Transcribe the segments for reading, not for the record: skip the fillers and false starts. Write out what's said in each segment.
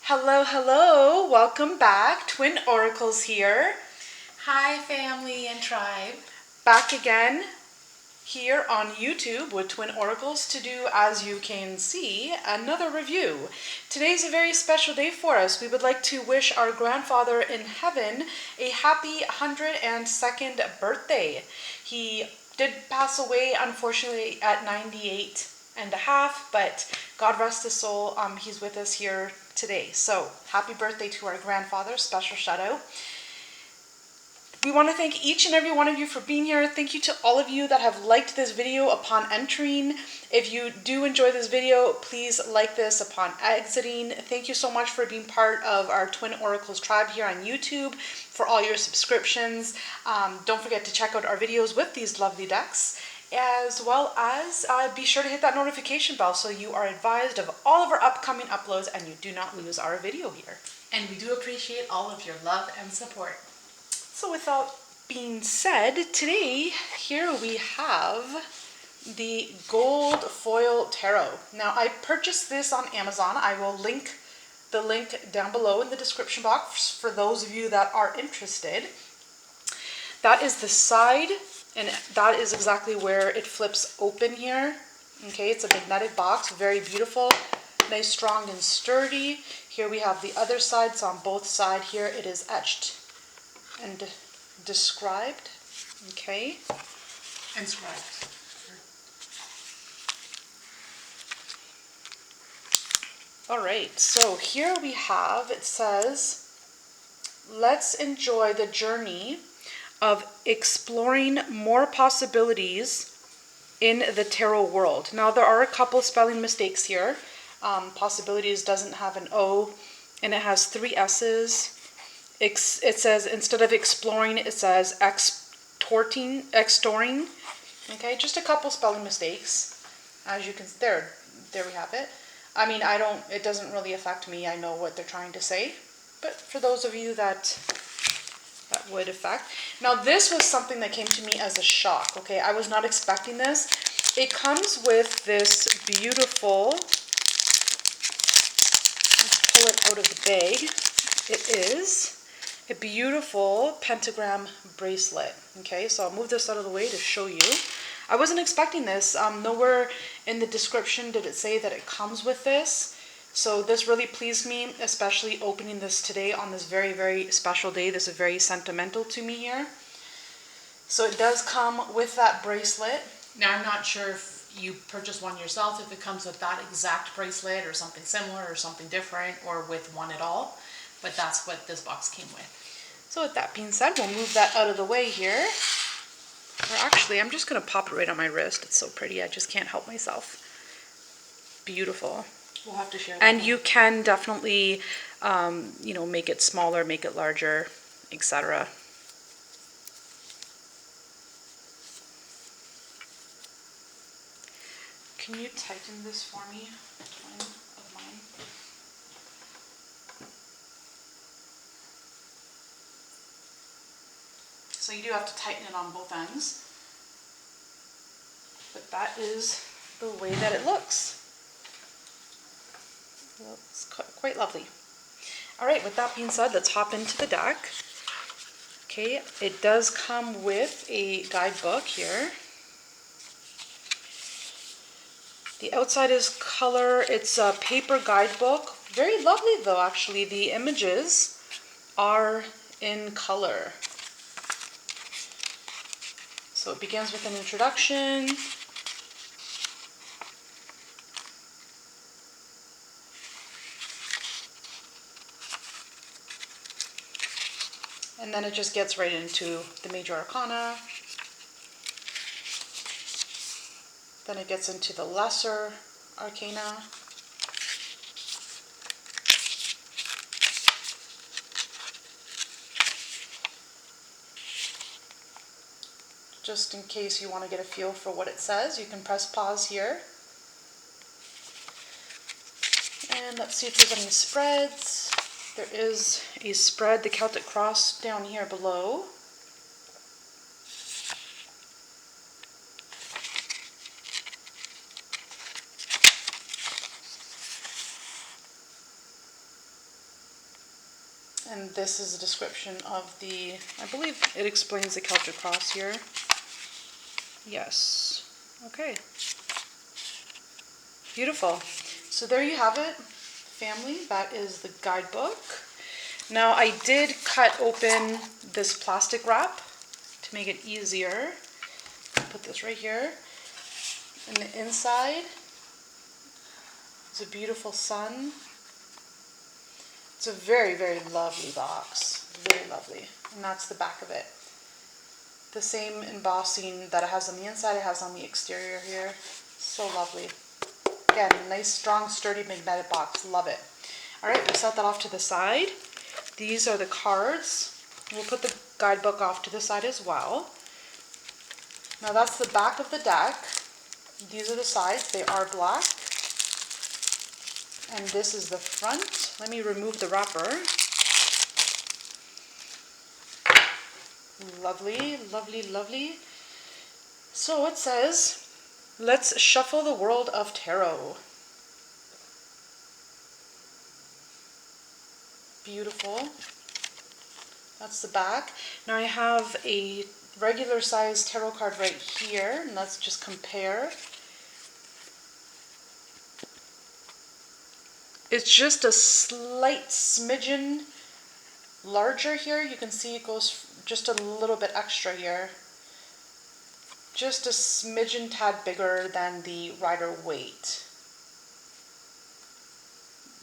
Hello, hello. Welcome back. Twin Oracles here. Hi, family and tribe. Back again here on YouTube with Twin Oracles to do, as you can see, another review. Today's a very special day for us. We would like to wish our grandfather in heaven a happy 102nd birthday. He did pass away, unfortunately, at 98 and a half, but God rest his soul. He's with us here today. So happy birthday to our grandfather. Special shout out. We want to thank each and every one of you for being here. Thank you to all of you that have liked this video upon entering. If you do enjoy this video, please like this upon exiting. Thank you so much for being part of our Twin Oracles tribe here on YouTube, for all your subscriptions. Don't forget to check out our videos with these lovely decks, as well as be sure to hit that notification bell so you are advised of all of our upcoming uploads and you do not lose our video here. And we do appreciate all of your love and support. So with that being said, today here we have the Gold Foil Tarot. Now I purchased this on Amazon. I will link the link down below in the description box for those of you that are interested. That is the side, and that is exactly where it flips open here. Okay, it's a magnetic box, very beautiful, nice, strong, and sturdy. Here we have the other side, so on both sides here it is etched and described. Okay. Inscribed. All right, so here we have, it says, let's enjoy the journey of exploring more possibilities in the tarot world. Now there are a couple spelling mistakes here. Possibilities doesn't have an O, and it has 3 S's. It says, instead of exploring, it says extorting. Okay, just a couple spelling mistakes. As you can, there we have it. I mean, it doesn't really affect me. I know what they're trying to say. But for those of you that would affect. Now this was something that came to me as a shock. Okay, I was not expecting this. It comes with this beautiful, let's pull it out of the bag. It is a beautiful pentagram bracelet. Okay, so I'll move this out of the way to show you. I wasn't expecting this. Nowhere in the description did it say that it comes with this. So this really pleased me, especially opening this today on this very, very special day. This is very sentimental to me here. So it does come with that bracelet. Now I'm not sure if you purchase one yourself, if it comes with that exact bracelet or something similar or something different, or with one at all. But that's what this box came with. So with that being said, we'll move that out of the way here. Or actually, I'm just going to pop it right on my wrist. It's so pretty. I just can't help myself. Beautiful. We'll have to share that. And you can definitely, make it smaller, make it larger, etc. Can you tighten this for me, twin of mine? So you do have to tighten it on both ends. But that is the way that it looks. Well, it's quite lovely. All right, with that being said, let's hop into the deck. Okay, it does come with a guidebook here. The outside is color. It's a paper guidebook. Very lovely though, actually. The images are in color. So it begins with an introduction. And then it just gets right into the major arcana. Then it gets into the lesser arcana. Just in case you want to get a feel for what it says, you can press pause here. And let's see if there's any spreads. There is a spread, the Celtic cross down here below. And this is a description of the, I believe it explains the Celtic cross here. Yes. Okay. Beautiful. So there you have it, family. That is the guidebook. Now I did cut open this plastic wrap to make it easier. Put this right here. And the inside is a beautiful sun. It's a very, very lovely box. Very lovely. And that's the back of it. The same embossing that it has on the inside, it has on the exterior here. So lovely. Again, nice, strong, sturdy, magnetic box. Love it. All right, we'll set that off to the side. These are the cards. We'll put the guidebook off to the side as well. Now that's the back of the deck. These are the sides. They are black. And this is the front. Let me remove the wrapper. Lovely, lovely, lovely. So it says, let's shuffle the world of tarot. Beautiful. That's the back. Now I have a regular size tarot card right here, and let's just compare. It's just a slight smidgen larger here. You can see it goes just a little bit extra here. Just a smidgen tad bigger than the Rider-Waite.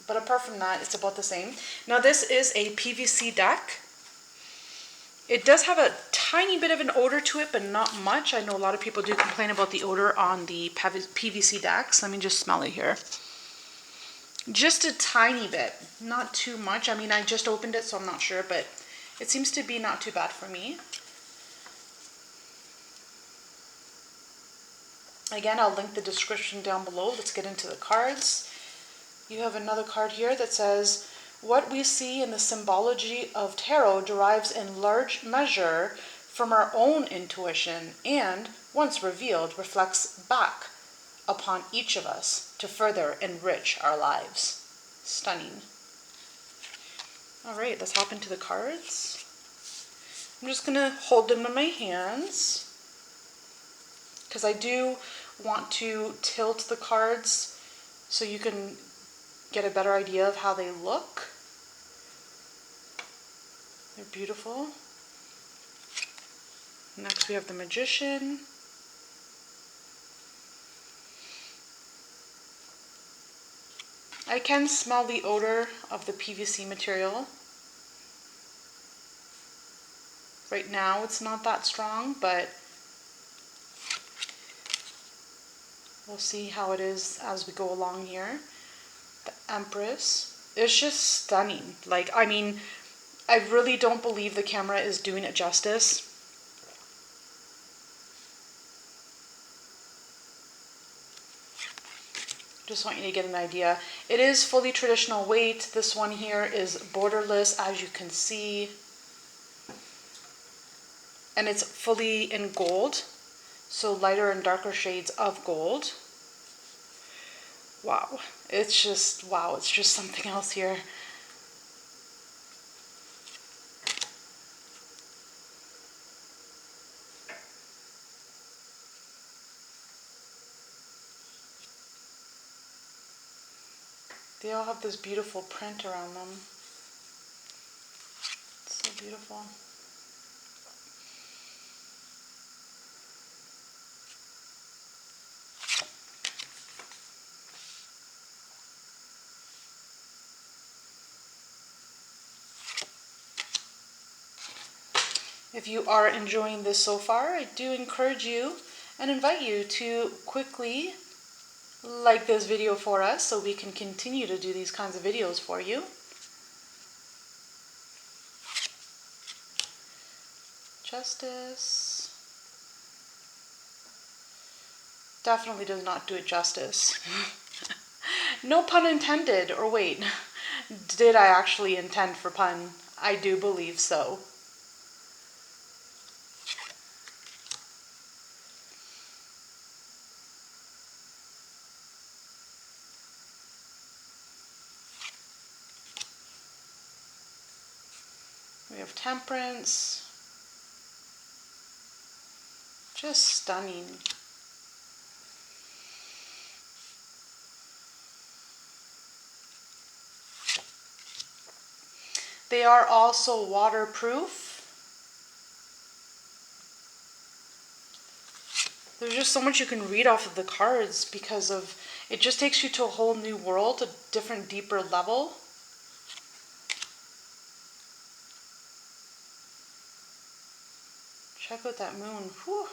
But apart from that, it's about the same. Now this is a PVC deck. It does have a tiny bit of an odor to it, but not much. I know a lot of people do complain about the odor on the PVC decks. Let me just smell it here. Just a tiny bit, not too much. I mean, I just opened it, so I'm not sure, but it seems to be not too bad for me. Again, I'll link the description down below. Let's get into the cards. You have another card here that says, what we see in the symbology of tarot derives in large measure from our own intuition and, once revealed, reflects back upon each of us to further enrich our lives. Stunning. All right, let's hop into the cards. I'm just going to hold them in my hands because I do want to tilt the cards so you can get a better idea of how they look. They're beautiful. Next we have the Magician. I can smell the odor of the PVC material. Right now it's not that strong, but we'll see how it is as we go along here. The Empress. It's just stunning. Like, I mean, I really don't believe the camera is doing it justice. Just want you to get an idea. It is fully traditional weight. This one here is borderless, as you can see. And it's fully in gold. So lighter and darker shades of gold. Wow. It's just, wow, it's just something else here. They all have this beautiful print around them. It's so beautiful. If you are enjoying this so far, I do encourage you and invite you to quickly like this video for us so we can continue to do these kinds of videos for you. Justice. Definitely does not do it justice. No pun intended, or wait, did I actually intend for pun? I do believe so. We have Temperance. Just stunning. They are also waterproof. There's just so much you can read off of the cards because of it just takes you to a whole new world, a different, deeper level. Check out that moon. Whew.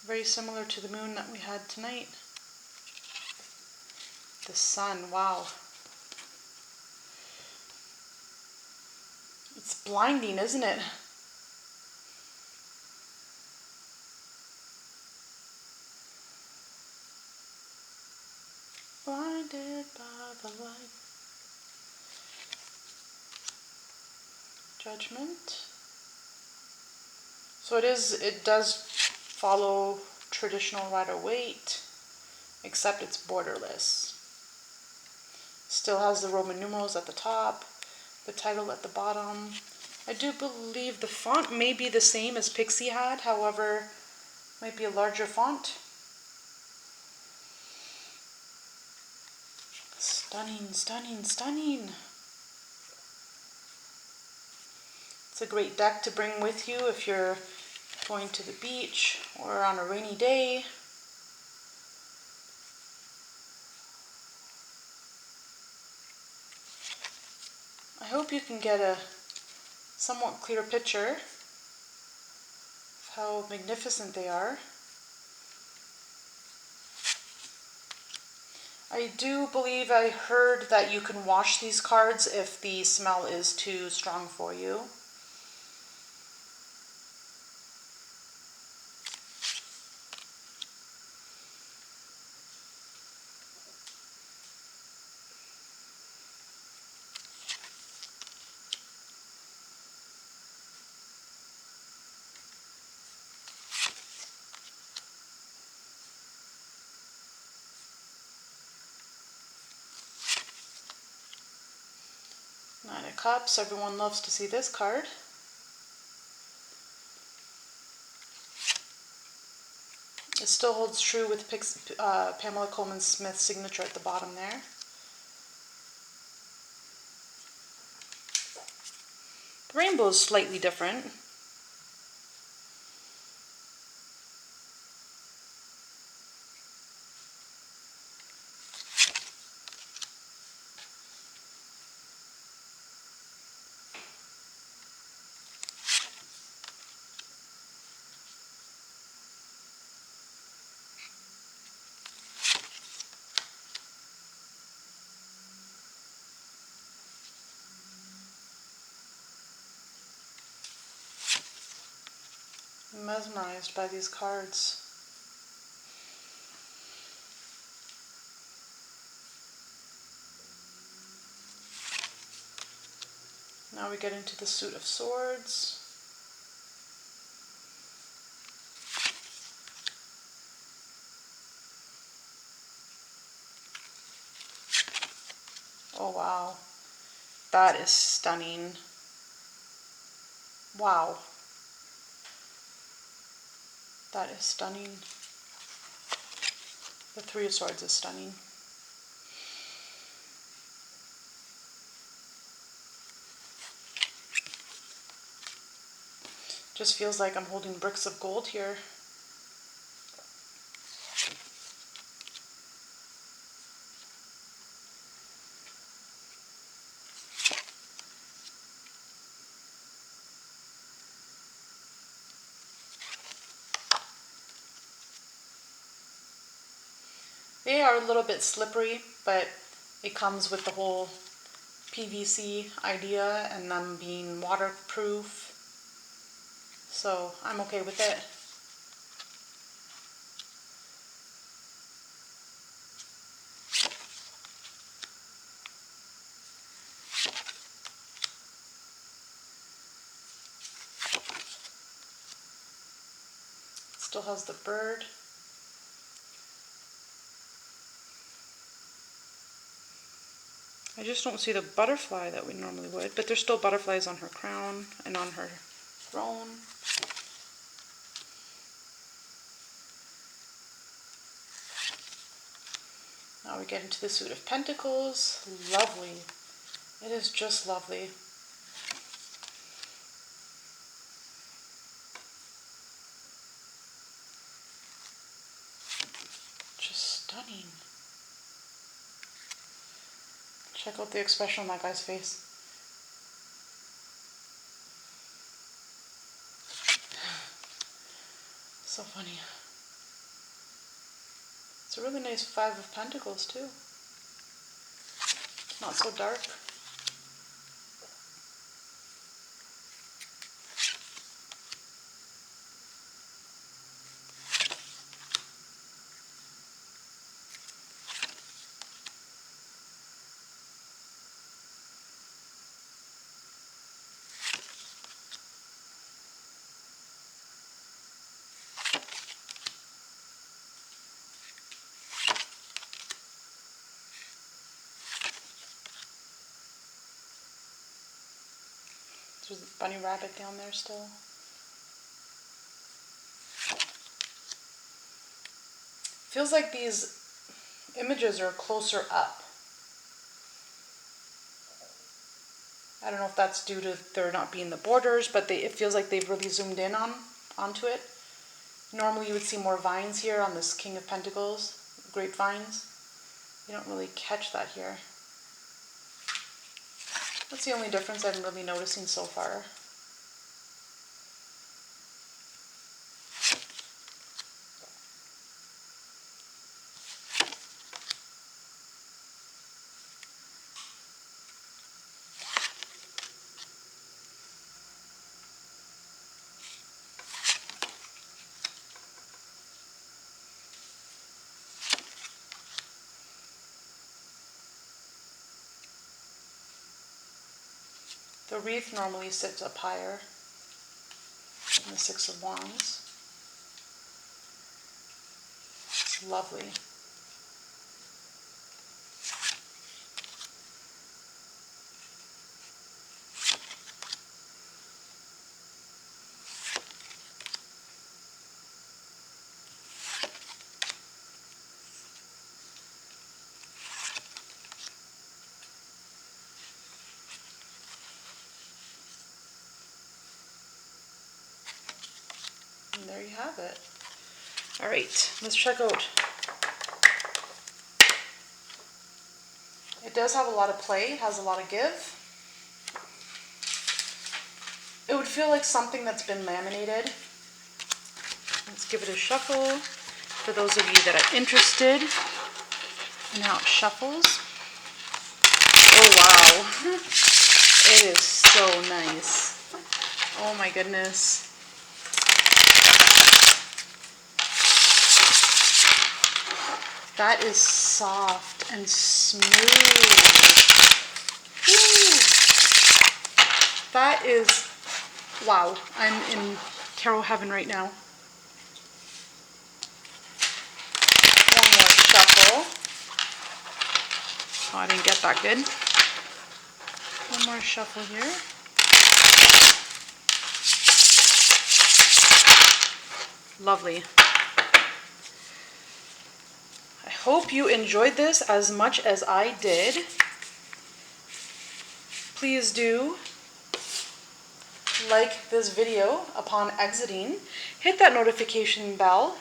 Very similar to the moon that we had tonight. The sun, wow. It's blinding, isn't it? Blinded by the light. Judgment. So it does follow traditional Rider-Waite, except it's borderless. Still has the Roman numerals at the top, the title at the bottom. I do believe the font may be the same as Pixie had, however, might be a larger font. Stunning, stunning, stunning. It's a great deck to bring with you if you're going to the beach or on a rainy day. I hope you can get a somewhat clear picture of how magnificent they are. I do believe I heard that you can wash these cards if the smell is too strong for you. Nine of Cups, everyone loves to see this card. It still holds true with Pamela Coleman-Smith's signature at the bottom there. The rainbow is slightly different. I'm mesmerized by these cards. Now we get into the Suit of Swords. Oh wow, that is stunning. Wow, that is stunning. The Three of Swords is stunning. Just feels like I'm holding bricks of gold here. They are a little bit slippery, but it comes with the whole PVC idea and them being waterproof. So I'm okay with it. Still has the bird. I just don't see the butterfly that we normally would, but there's still butterflies on her crown and on her throne. Now we get into the Suit of Pentacles. Lovely. It is just lovely. Just stunning. Check out the expression on that guy's face. So funny. It's a really nice Five of Pentacles too. It's not so dark. There's a bunny rabbit down there still. Feels like these images are closer up. I don't know if that's due to there not being the borders, but it feels like they've really zoomed in onto it. Normally you would see more vines here on this King of Pentacles, grapevines. You don't really catch that here. That's the only difference I'm really noticing so far. The wreath normally sits up higher than the Six of Wands. It's lovely. And there you have it. All right, let's check out. It does have a lot of play, has a lot of give. It would feel like something that's been laminated. Let's give it a shuffle for those of you that are interested in how it shuffles. Oh wow, it is so nice. Oh my goodness. That is soft and smooth. Woo. That is, wow, I'm in tarot heaven right now. One more shuffle. Oh, I didn't get that good. One more shuffle here. Lovely. I hope you enjoyed this as much as I did. Please do like this video upon exiting. Hit that notification bell.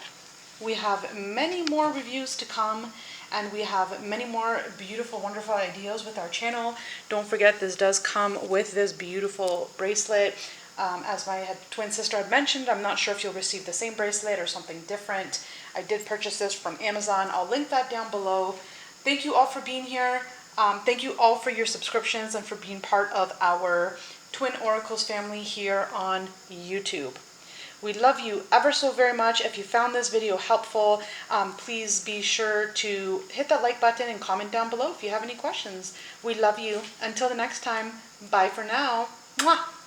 We have many more reviews to come, and we have many more beautiful, wonderful ideas with our channel. Don't forget, this does come with this beautiful bracelet. As my twin sister had mentioned, I'm not sure if you'll receive the same bracelet or something different. I did purchase this from Amazon. I'll link that down below. Thank you all for being here. Thank you all for your subscriptions and for being part of our Twin Oracles family here on YouTube. We love you ever so very much. If you found this video helpful, please be sure to hit that like button and comment down below if you have any questions. We love you. Until the next time, bye for now. Mwah!